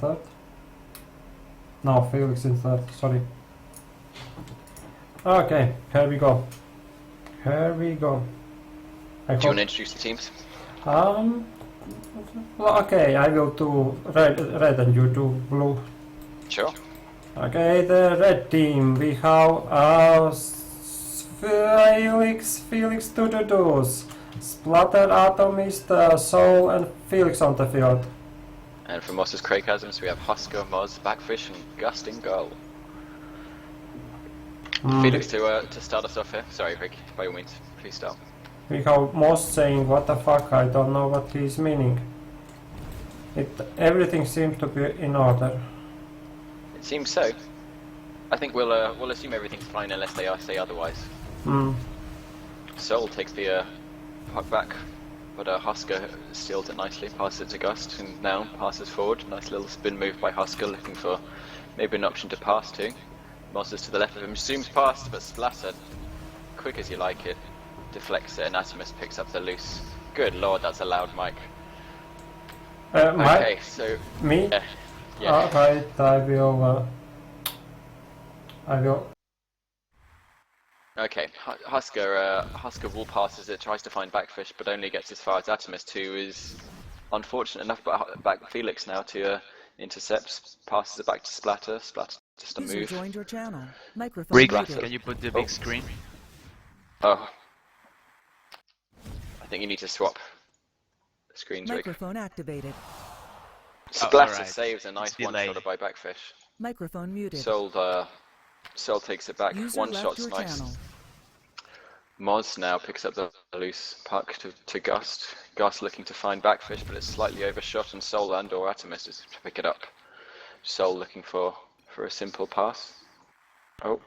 third. No, Felix in third, sorry. Okay, here we go. Here we go. Do you want to introduce the teams? Well, okay, I will do red and you do blue. Sure. Okay, the red team, we have Felix duDudus, Splatter, Atomist, Soul and Felix on the field. And for MoS's Kreygasms, we have Husker, MoS, Backfish and Gust in goal. Felix, to start us off here. Sorry, Rick, by all means, please start. We have MoS saying, what the fuck, I don't know what he's meaning. Everything seems to be in order. It seems so. I think we'll assume everything's fine unless they say otherwise. Soul takes the puck back, but Husker steals it nicely, passes it to Gust, and now passes forward. Nice little spin move by Husker, looking for maybe an option to pass to. MoS is to the left of him, zooms past, but Splatter, quick as you like it, deflects it, and Atomist picks up the loose. Good lord, that's a loud mic. Okay, so... Me? Yeah. Alright, I will... Okay, Husker wall passes it, tries to find Backfish, but only gets as far as Atomist, who is unfortunate enough, but back Felix now to intercept, passes it back to Splatter. Splatter just a move. Joined your channel. Microphone Rick, muted. can you put the big screen? Oh. I think you need to swap the screens, Rick. Microphone activated. Splatter saves a nice one-shotter by Backfish. Microphone muted. Soul takes it back, User one left shot's your nice. channel. MoS now picks up the loose puck to Gust. Gust looking to find Backfish, but it's slightly overshot, and Soul and or Atomist is to pick it up. Soul looking for a simple pass. Oh.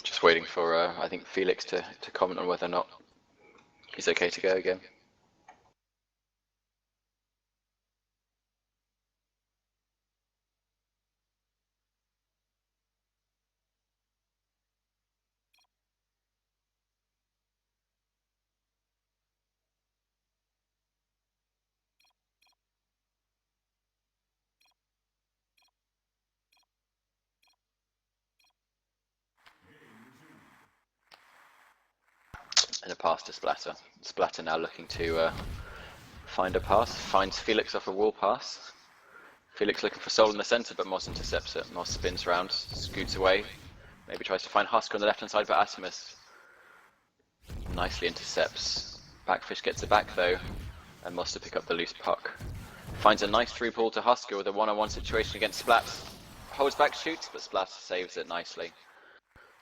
Just waiting for, I think, Felix to comment on whether or not he's okay to go again. And a pass to Splatter. Splatter now looking to find a pass. Finds Felix off a wall pass. Felix looking for Soul in the centre, but MoS intercepts it. MoS spins around, scoots away. Maybe tries to find Husker on the left-hand side, but Atomist nicely intercepts. Backfish gets it back though, and MoS to pick up the loose puck. Finds a nice through ball to Husker with a one-on-one situation against Splat. Holds back, shoots, but Splat saves it nicely.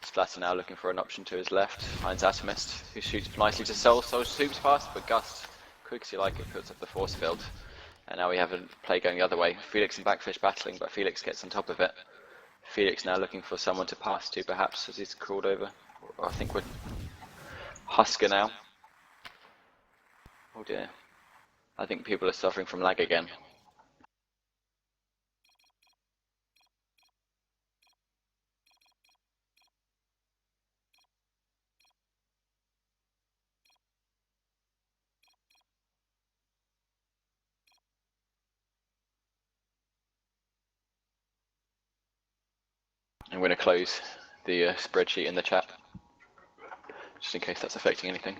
Splatter now looking for an option to his left, finds Atomist, who shoots nicely to Soul. Soul shoots past, but Gust, quick as you like it, puts up the force field. And now we have a play going the other way. Felix and Backfish battling, but Felix gets on top of it. Felix now looking for someone to pass to, perhaps, as he's crawled over. I think we're Husker now. Oh dear. I think people are suffering from lag again. I'm going to close the spreadsheet in the chat, just in case that's affecting anything.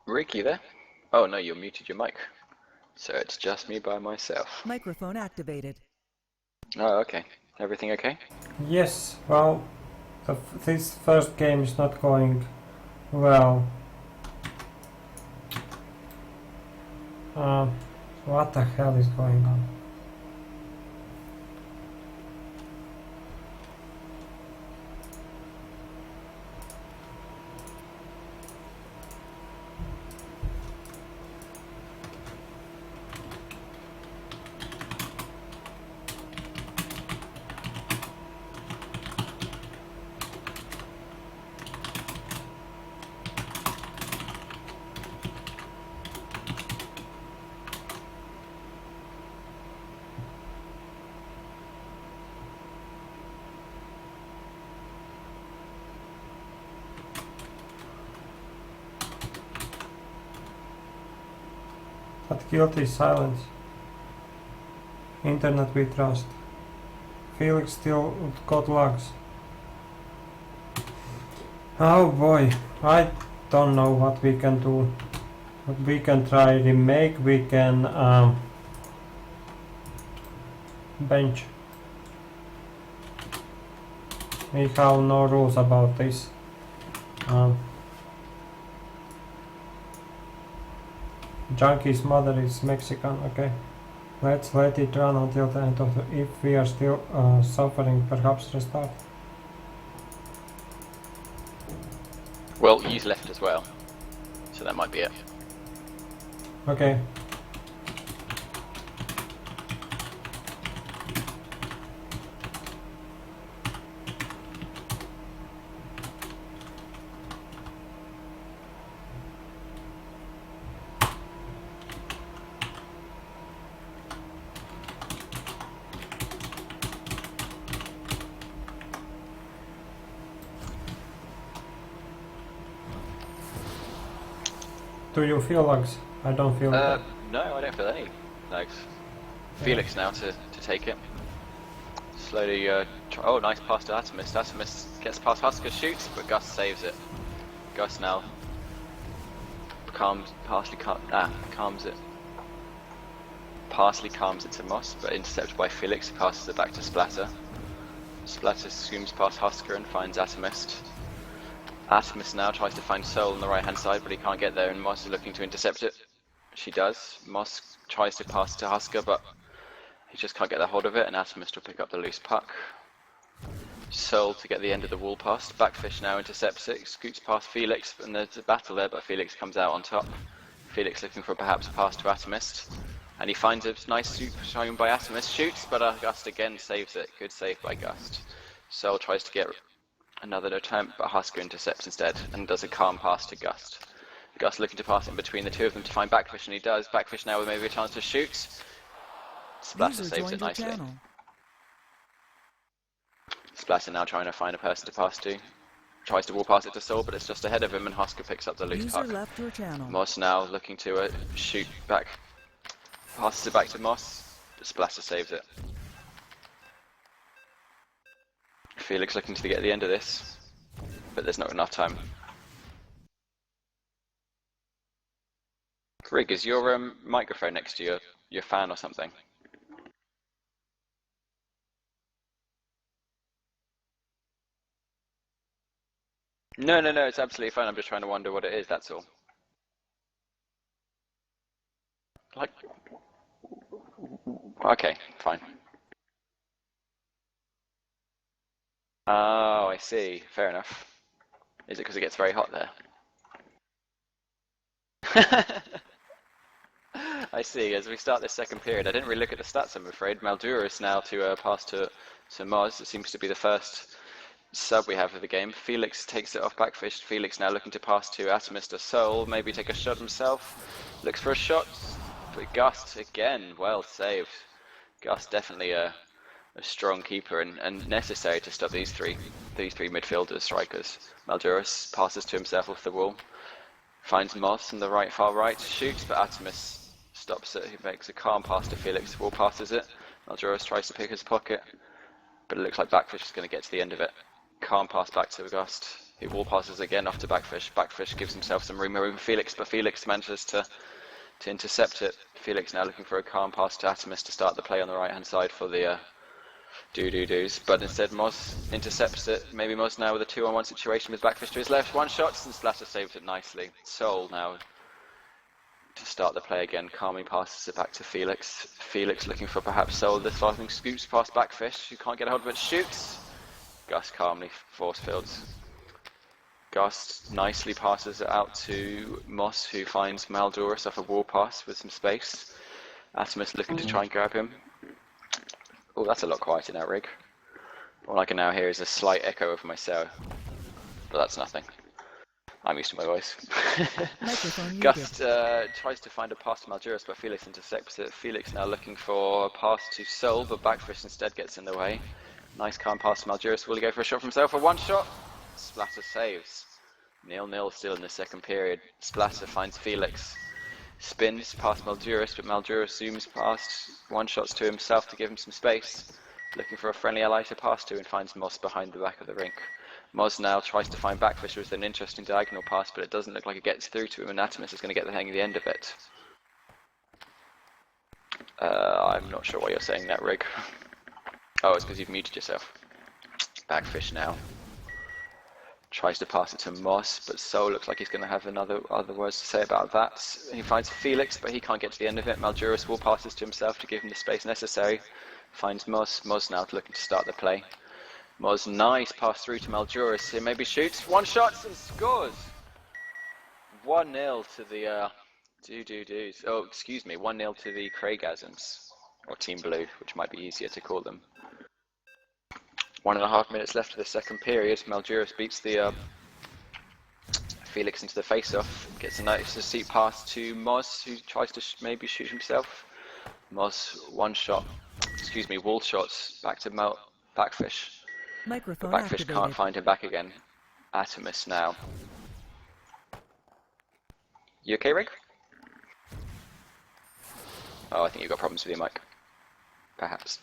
Rick, you there? Oh no, you muted your mic. So it's just me by myself. Microphone activated. Oh, okay. Everything okay? Yes, well, this first game is not going well. What the hell is going on? But guilty silence. Internet we trust. Felix still got logs. Oh boy, I don't know what we can do. But we can try remake, we can bench. We have no rules about this. Junkie's mother is Mexican, okay. Let's let it run until the end of the... If we are still suffering, perhaps restart. Well, he's left as well, so that might be it. Okay. Do you feel lags? I don't feel it. No, I don't feel any lags. Felix now to take it. Slowly, oh, nice pass to Atomus. Atomus gets past Husker, shoots, but Gus saves it. Gus now calms it. Partially calms it to MoS, but intercepted by Felix, who passes it back to Splatter. Splatter zooms past Husker and finds Atomist. Atomist now tries to find Soul on the right hand side, but he can't get there, and MoS is looking to intercept it. She does. MoS tries to pass to Husker, but he just can't get a hold of it, and Atomist will pick up the loose puck. Soul to get the end of the wall pass. Backfish now intercepts it, scoots past Felix, and there's a battle there, but Felix comes out on top. Felix looking for perhaps a pass to Atomist, and he finds a nice swoop shown by Atomist, shoots, but Gust again saves it. Good save by Gust. Soul tries to get another attempt, but Husker intercepts instead, and does a calm pass to Gust. Gust looking to pass in between the two of them to find Backfish, and he does. Backfish now with maybe a chance to shoot. Splatter saves it nicely. Splatter now trying to find a person to pass to. Tries to wall pass it to Soul, but it's just ahead of him, and Husker picks up the loose puck. MoS now looking to shoot back. Passes it back to MoS, but Splatter saves it. Felix looking to get the end of this, but there's not enough time. Rig, is your microphone next to your fan or something? No, it's absolutely fine. I'm just trying to wonder what it is, that's all. Like... Okay, fine. Oh, I see. Fair enough. Is it because it gets very hot there? I see. As we start this second period, I didn't really look at the stats, I'm afraid. Maldurus now to pass to MoS. It seems to be the first sub we have for the game. Felix takes it off backfish. Felix now looking to pass to Atomus to Soul. Maybe take a shot himself. Looks for a shot. But Gust again, well saved. Gust definitely a strong keeper and necessary to stop these three midfielders, strikers. Maldurus passes to himself off the wall. Finds MoS in the right, far right, shoots, but Atomus stops it. He makes a calm pass to Felix. Wall passes it. Maldurus tries to pick his pocket, but it looks like Backfish is going to get to the end of it. Calm pass back to Gust. He wall passes again off to Backfish. Backfish gives himself some room over Felix, but Felix manages to intercept it. Felix now looking for a calm pass to Atomus to start the play on the right hand side for the duDudus, but instead MoS intercepts it. Maybe MoS now with a 2-on-1 situation with Backfish to his left. One shot and Splatter saves it nicely. Soul now to start the play again. Calmly passes it back to Felix. Felix looking for perhaps Soul. This fighting scoops past Backfish, who can't get a hold of it. Shoots. Gust calmly force fields. Gust nicely passes it out to MoS, who finds Maldurus off a wall pass with some space. Atomus looking to try and grab him. Oh, that's a lot quieter now, Rig. All I can now hear is a slight echo of my cell, but that's nothing. I'm used to my voice. Gust tries to find a pass to Maldurus, but Felix intercepts it. Felix now looking for a pass to Soul, but Backfish instead gets in the way. Nice calm pass to Maldurus. Will he go for a shot for himself? A one shot! Splatter saves. 0-0 still in the second period. Splatter finds Felix. Spins past Maldurus, but Maldurus zooms past, one shots to himself to give him some space, looking for a friendly ally to pass to, and finds MoS behind the back of the rink. MoS now tries to find Backfish with an interesting diagonal pass, but it doesn't look like it gets through to him, and Atomus is going to get the hang of the end of it. I'm not sure why you're saying that, Rig. Oh, it's because you've muted yourself. Backfish now tries to pass it to MoS, but Soul looks like he's going to have other words to say about that. He finds Felix, but he can't get to the end of it. Maldurus will passes to himself to give him the space necessary. Finds MoS. MoS now looking to start the play. MoS, nice pass through to Maldurus. He maybe shoots, one shot and scores. 1-0 to the duDudus. Oh, excuse me, 1-0 to the Kreygasms, or Team Blue, which might be easier to call them. 1.5 minutes left of the second period. Maldurus beats the Felix into the face-off. Gets a nice seat pass to MoS, who tries to maybe shoot himself. MoS, wall shots back to Backfish. Microphone But Backfish activated. can't find him back again. Atomus now. You okay, Rig? Oh, I think you've got problems with your mic. Perhaps.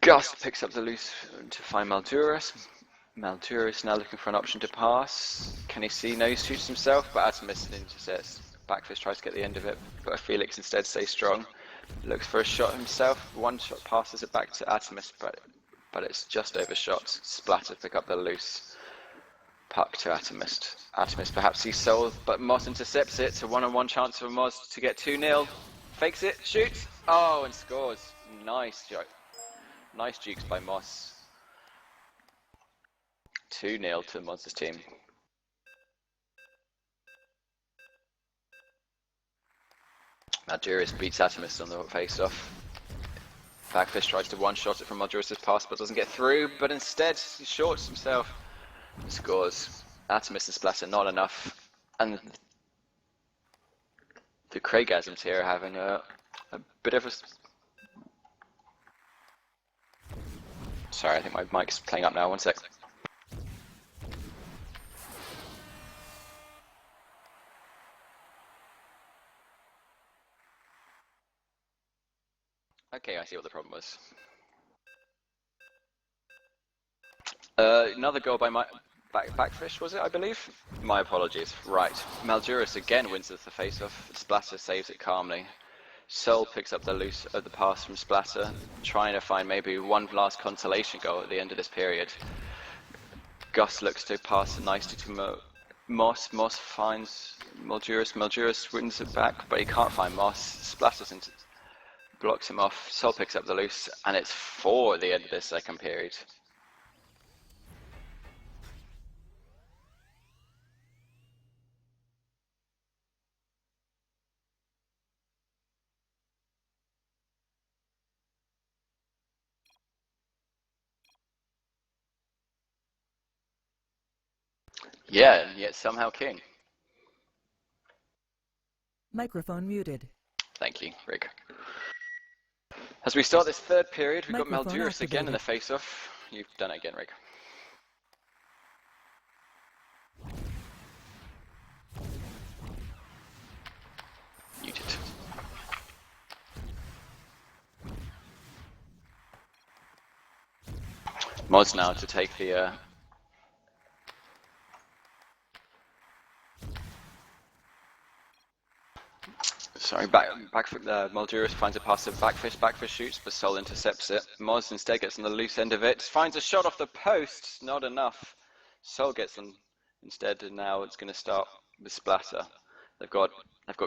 Gust picks up the loose to find Maldurus. Maldurus now looking for an option to pass. Can he see? No, he shoots himself, but Atomus intercepts. Backfish tries to get the end of it, but Felix instead stays strong. Looks for a shot himself. One shot passes it back to Atomus, but it's just overshot. Splatter pick up the loose puck to Atomus. Atomus perhaps sees Soul, but MoS intercepts it. It's a one-on-one chance for MoS to get 2-0. Fakes it, shoots. Oh, and scores. Nice joke. Nice jukes by MoS. 2-0 to MoS' team. Maldurus beats Atomus on the face-off. Backfish tries to one-shot it from Maldurus' pass, but doesn't get through. But instead, he shorts himself and scores. Atomus and Splatter not enough, and the Kreygasms here are having a bit of a. Sorry, I think my mic's playing up now. One sec. Okay, I see what the problem was. Another goal by my Backfish, was it, I believe? My apologies. Right. Maldurus again wins the face-off. Splatter saves it calmly. Soul picks up the loose of the pass from Splatter, trying to find maybe one last consolation goal at the end of this period. Gus looks to pass it nicely to MoS. MoS finds Maldurus. Maldurus wins it back, but he can't find MoS. Splatters into blocks him off. Soul picks up the loose, and it's 4 at the end of this second period. Yeah, and yet somehow king. Microphone muted. Thank you, Rig. As we start this third period, we've got Microphone Malduris again in the activated. face-off. You've done it again, Rig. Muted. MoS now to take the sorry, Malduris finds a pass to Backfish shoots, but Sol intercepts it. MoS instead gets on the loose end of it, finds a shot off the post, not enough. Sol gets on instead, and now it's going to start with Splatter. They've got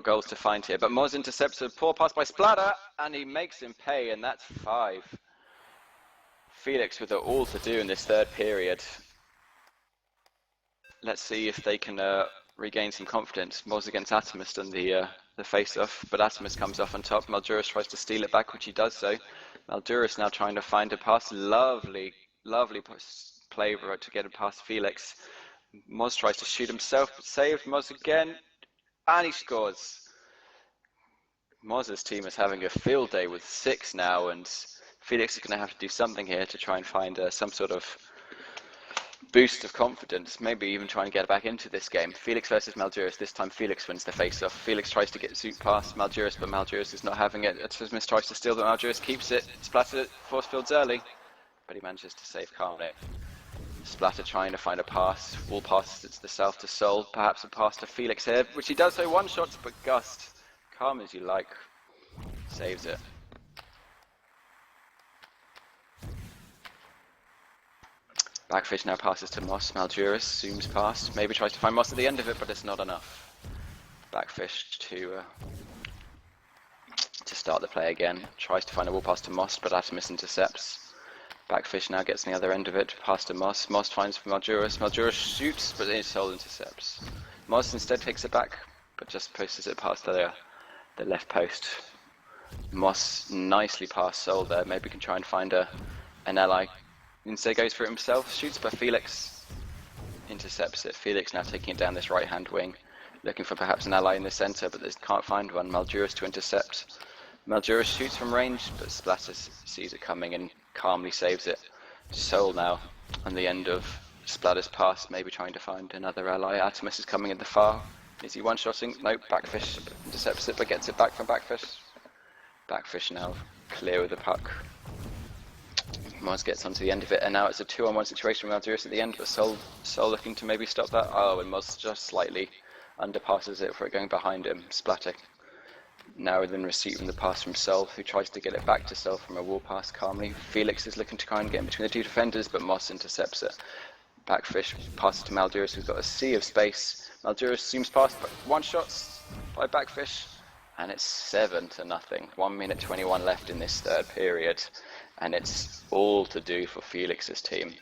goals to find here, but MoS intercepts a poor pass by Splatter, and he makes him pay, and that's 5. Felix with it all to do in this third period. Let's see if they can regain some confidence. MoS against Atomus in the face-off, but Atomus comes off on top. Malduris tries to steal it back, which he does so. Malduris now trying to find a pass. Lovely play to get it past Felix. MoS tries to shoot himself, but saved. MoS again, and he scores. MoS's team is having a field day with 6 now, and Felix is going to have to do something here to try and find some sort of boost of confidence, maybe even trying to get back into this game. Felix versus Malduris, this time Felix wins the face-off. Felix tries to get Zoot past Malduris, but Malduris is not having it. Atomus tries to steal, but Malduris keeps it. Splatter force fields early, but he manages to save calmly. Splatter trying to find a pass. Wall pass to the south to Sol, perhaps a pass to Felix here, which he does so one-shots, but Gust, calm as you like, saves it. Backfish now passes to MoS. Malduris zooms past, maybe tries to find MoS at the end of it, but it's not enough. Backfish to start the play again. Tries to find a wall pass to MoS, but Atomus intercepts. Backfish now gets on the other end of it, pass to MoS. MoS finds for Malduris. Malduris shoots, but Sol intercepts. MoS instead takes it back, but just posts it past the left post. MoS nicely past Sol there. Maybe can try and find an ally. Instead goes for it himself, shoots, but Felix intercepts it. Felix now taking it down this right-hand wing, looking for perhaps an ally in the centre, but they can't find one. Malduris to intercept. Malduris shoots from range, but Splatter sees it coming and calmly saves it. Sol now on the end of Splatter's pass, maybe trying to find another ally. Atomus is coming in the far. Is he one-shotting? Nope, Backfish intercepts it, but gets it back from Backfish. Backfish now clear of the puck. MoS gets onto the end of it, and now it's a 2-on-1 situation with Malduris at the end, but Sol looking to maybe stop that. Oh, and MoS just slightly underpasses it for it going behind him. Splatter now within receipt from the pass from Sol, who tries to get it back to Sol from a wall pass calmly. Felix is looking to try and get in between the two defenders, but MoS intercepts it. Backfish passes to Malduris, who's got a sea of space. Malduris zooms past, but one-shots by Backfish, and it's 7-0. 1 minute 21 left in this third period, and it's all to do for Felix's team.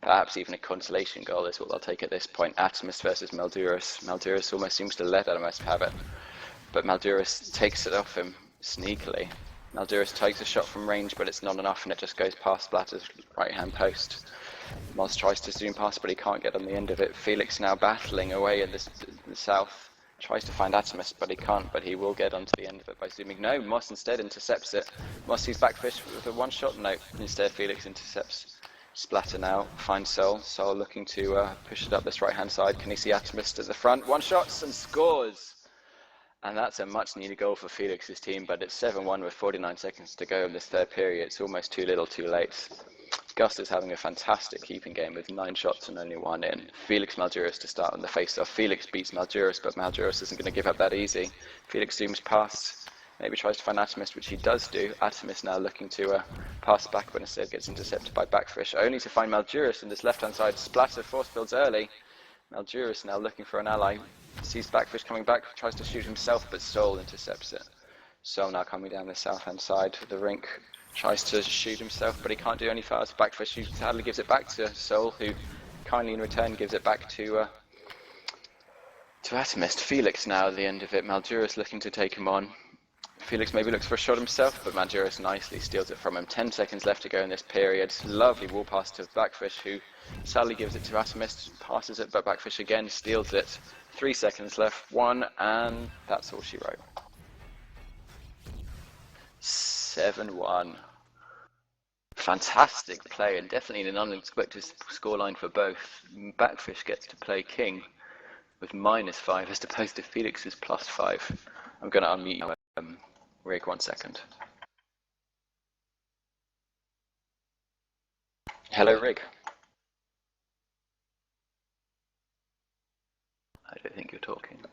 Perhaps even a consolation goal is what they'll take at this point. Atomus versus Malduris. Malduris almost seems to let Atomus have it, but Malduris takes it off him sneakily. Malduris takes a shot from range, but it's not enough, and it just goes past Splatter's right-hand post. MoS tries to zoom past, but he can't get on the end of it. Felix now battling away in the south. Tries to find Atomus, but he can't, but he will get onto the end of it by zooming. No, MoS instead intercepts it. MoS sees Backfish with a one-shot. No, instead Felix intercepts. Splatter now finds Sol. Sol looking to push it up this right-hand side. Can he see Atomus at the front? One-shots and scores! And that's a much-needed goal for Felix's team, but it's 7-1 with 49 seconds to go in this third period. It's almost too little too late. Gust is having a fantastic keeping game with 9 shots and only 1 in. Felix Malduris to start on the face-off. Felix beats Malduris, but Malduris isn't going to give up that easy. Felix zooms past, maybe tries to find Atomus, which he does do. Atomus now looking to pass back, but instead gets intercepted by Backfish, only to find Malduris in this left-hand side. Splatter force fields early. Malduris now looking for an ally. Sees Backfish coming back, tries to shoot himself, but Sol intercepts it. Sol now coming down the south-hand side of the rink. Tries to shoot himself, but he can't do any fast. Backfish sadly gives it back to Sol, who kindly in return gives it back to Atomus. Felix now at the end of it. Malduris looking to take him on. Felix maybe looks for a shot himself, but Mangiros nicely steals it from him. 10 seconds left to go in this period. Lovely wall pass to Backfish, who sadly gives it to Atomist, passes it, but Backfish again steals it. 3 seconds left, 1, and that's all she wrote. 7-1. Fantastic play, and definitely an unexpected scoreline for both. Backfish gets to play king with -5 as opposed to Felix's +5. I'm going to unmute you, Rig, 1 second. Hello, Rig. I don't think you're talking.